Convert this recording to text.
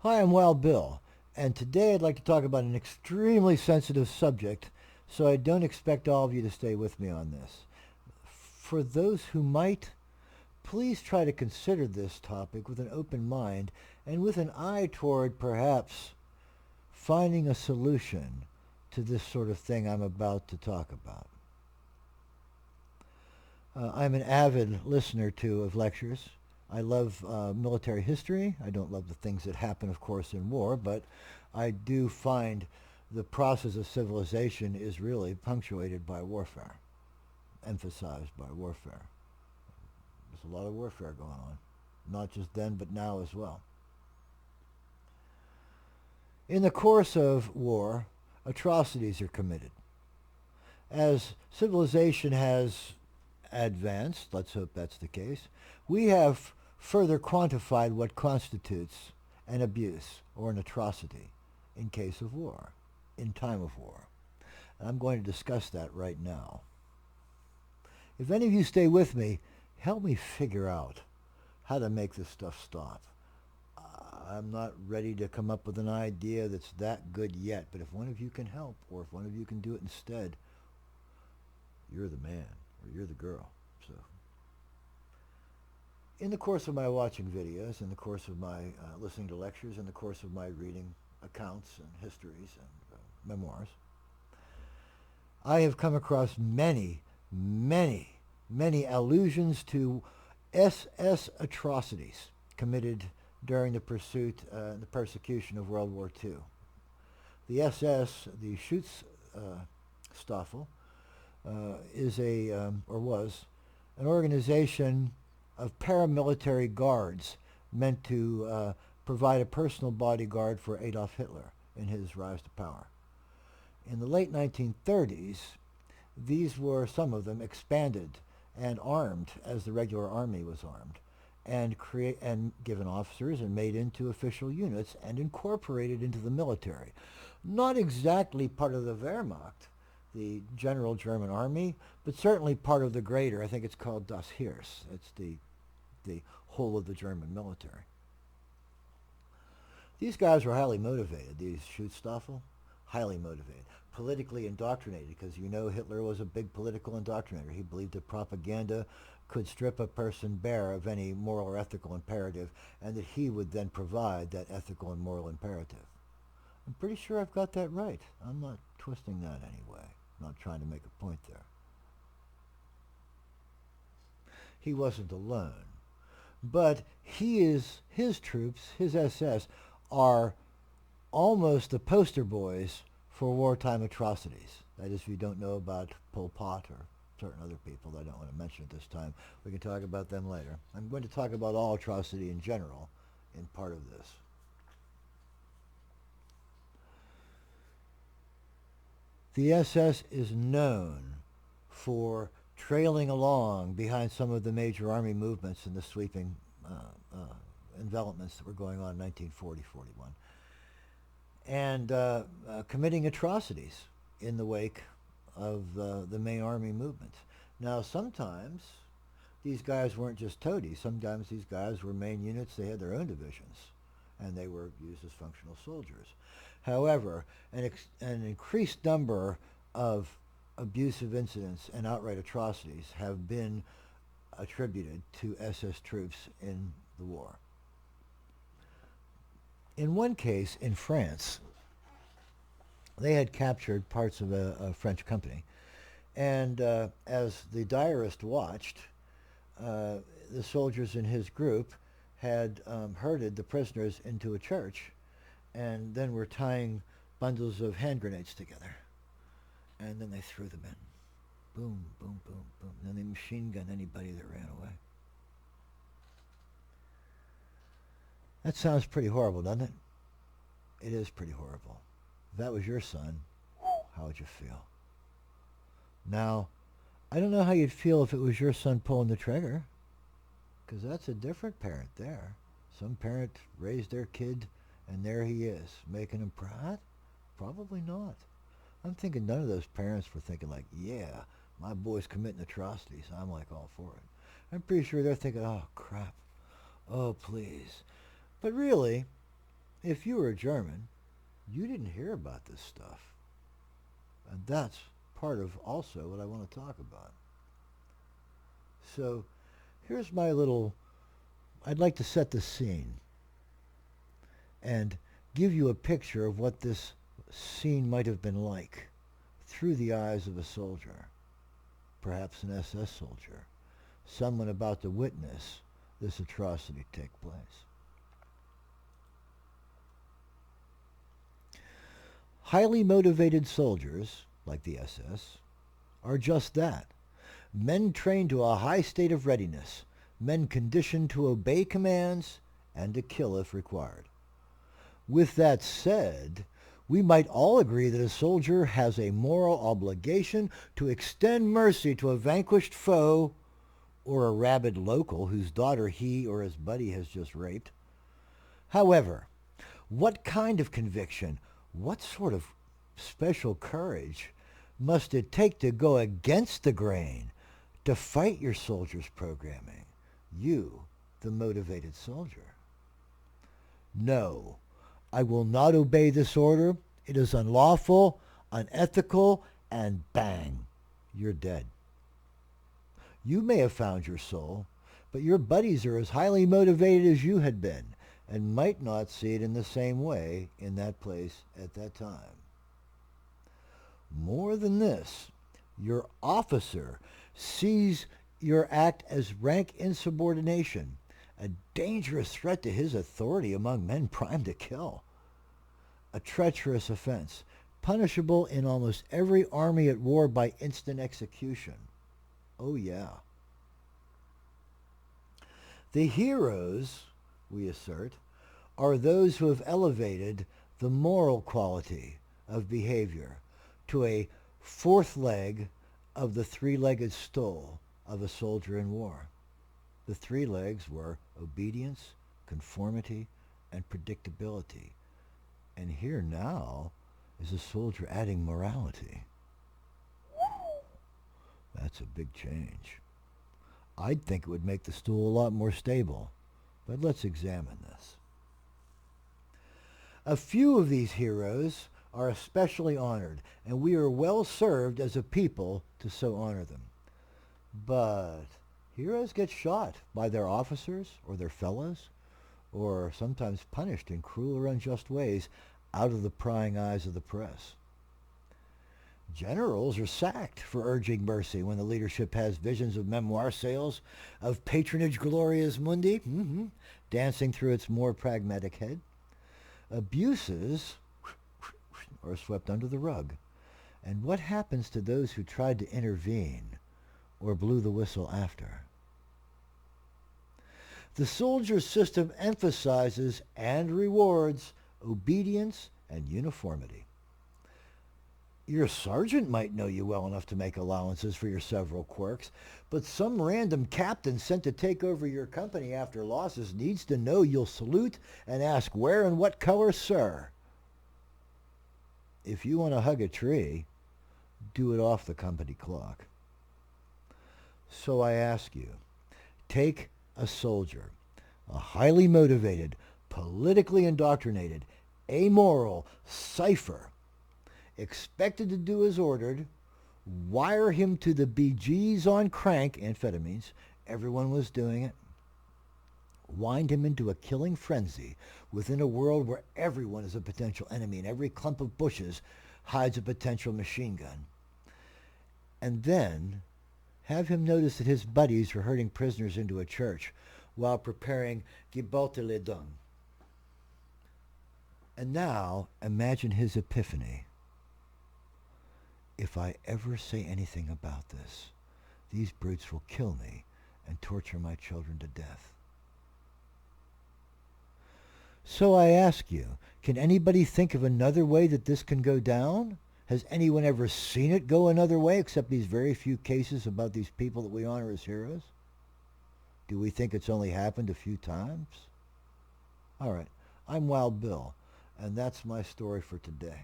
Hi, I'm Wild Bill, and today I'd like to talk about an extremely sensitive subject, so I don't expect all of you to stay with me on this. For those who might, please try to consider this topic with an open mind and with an eye toward perhaps finding a solution to this sort of thing I'm about to talk about. I'm an avid listener of lectures. I love military history. I don't love the things that happen, of course, in war, but I do find the process of civilization is really punctuated by warfare, emphasized by warfare. There's a lot of warfare going on, not just then, but now as well. In the course of war, atrocities are committed. As civilization has advanced, let's hope that's the case, we have further quantified what constitutes an abuse or an atrocity in case of war, in time of war. And I'm going to discuss that right now. If any of you stay with me, help me figure out how to make this stuff stop. I'm not ready to come up with an idea that's that good yet, but if one of you can help, or if one of you can do it instead, you're the man, or you're the girl. So, in the course of my watching videos, in the course of my listening to lectures, in the course of my reading accounts and histories and memoirs, I have come across many allusions to SS atrocities committed during the pursuit and the persecution of World War II. The SS, the Schutzstaffel, is or was an organization of paramilitary guards meant to provide a personal bodyguard for Adolf Hitler in his rise to power. In the late 1930s, these were, some of them, expanded and armed as the regular army was armed, and given officers and made into official units and incorporated into the military. Not exactly part of the Wehrmacht, the general German army, but certainly part of the greater, I think it's called Das Heer. It's the whole of the German military. These guys were highly motivated, these Schutzstaffel, highly motivated, politically indoctrinated, because you know Hitler was a big political indoctrinator. He believed that propaganda could strip a person bare of any moral or ethical imperative, and that he would then provide that ethical and moral imperative. I'm pretty sure I've got that right. I'm not twisting that anyway. I'm not trying to make a point there. He wasn't alone. But his troops, his SS, are almost the poster boys for wartime atrocities. That is, if you don't know about Pol Pot or certain other people that I don't want to mention at this time, we can talk about them later. I'm going to talk about all atrocity in general in part of this. The SS is known for trailing along behind some of the major army movements and the sweeping envelopments that were going on in 1940-41, and committing atrocities in the wake of the main army movement. Now, sometimes these guys weren't just toadies. Sometimes these guys were main units. They had their own divisions, and they were used as functional soldiers. However, an increased number of abusive incidents and outright atrocities have been attributed to SS troops in the war. In one case, in France, they had captured parts of a French company, and as the diarist watched, the soldiers in his group had herded the prisoners into a church and then were tying bundles of hand grenades together. And then they threw them in. Boom, boom, boom, boom. And then they machine gunned anybody that ran away. That sounds pretty horrible, doesn't it? It is pretty horrible. If that was your son, how would you feel? Now, I don't know how you'd feel if it was your son pulling the trigger, because that's a different parent there. Some parent raised their kid, and there he is, making him proud? Probably not. I'm thinking none of those parents were thinking like, yeah, my boy's committing atrocities. I'm like all for it. I'm pretty sure they're thinking, oh, crap. Oh, please. But really, If you were a German, you didn't hear about this stuff. And that's part of also what I want to talk about. So here's my little, I'd like to set the scene and give you a picture of what this scene might have been like through the eyes of a soldier, perhaps an SS soldier, someone about to witness this atrocity take place. Highly motivated soldiers, like the SS, are just that. Men trained to a high state of readiness, men conditioned to obey commands and to kill if required. With that said, we might all agree that a soldier has a moral obligation to extend mercy to a vanquished foe or a rabid local whose daughter he or his buddy has just raped. However, what kind of conviction, what sort of special courage must it take to go against the grain, to fight your soldier's programming, you, the motivated soldier? No, I will not obey this order. It is unlawful, unethical, and bang, you're dead. You may have found your soul, but your buddies are as highly motivated as you had been and might not see it in the same way in that place at that time. More than this, your officer sees your act as rank insubordination, a dangerous threat to his authority among men primed to kill. A treacherous offense, punishable in almost every army at war by instant execution. Oh yeah. The heroes, we assert, are those who have elevated the moral quality of behavior to a fourth leg of the three-legged stool of a soldier in war. The three legs were obedience, conformity, and predictability. And here now is a soldier adding morality. That's a big change. I'd think it would make the stool a lot more stable, but let's examine this. A few of these heroes are especially honored, and we are well served as a people to so honor them. But heroes get shot by their officers or their fellows, or sometimes punished in cruel or unjust ways out of the prying eyes of the press. Generals are sacked for urging mercy when the leadership has visions of memoir sales, of patronage glorias mundi, dancing through its more pragmatic head. Abuses are swept under the rug. And what happens to those who tried to intervene or blew the whistle after? The soldier system emphasizes and rewards obedience and uniformity. Your sergeant might know you well enough to make allowances for your several quirks, but some random captain sent to take over your company after losses needs to know you'll salute and ask where and what color, sir. If you want to hug a tree, do it off the company clock. So I ask you, take a soldier, a highly motivated, politically indoctrinated, amoral cipher, expected to do as ordered, wire him to the BGs on crank, amphetamines, everyone was doing it, wind him into a killing frenzy within a world where everyone is a potential enemy and every clump of bushes hides a potential machine gun, and then have him notice that his buddies are herding prisoners into a church while preparing Gibolte les Dons. And now imagine his epiphany. If I ever say anything about this, these brutes will kill me and torture my children to death. So I ask you, can anybody think of another way that this can go down? Has anyone ever seen it go another way except these very few cases about these people that we honor as heroes? Do we think it's only happened a few times? All right, I'm Wild Bill, and that's my story for today.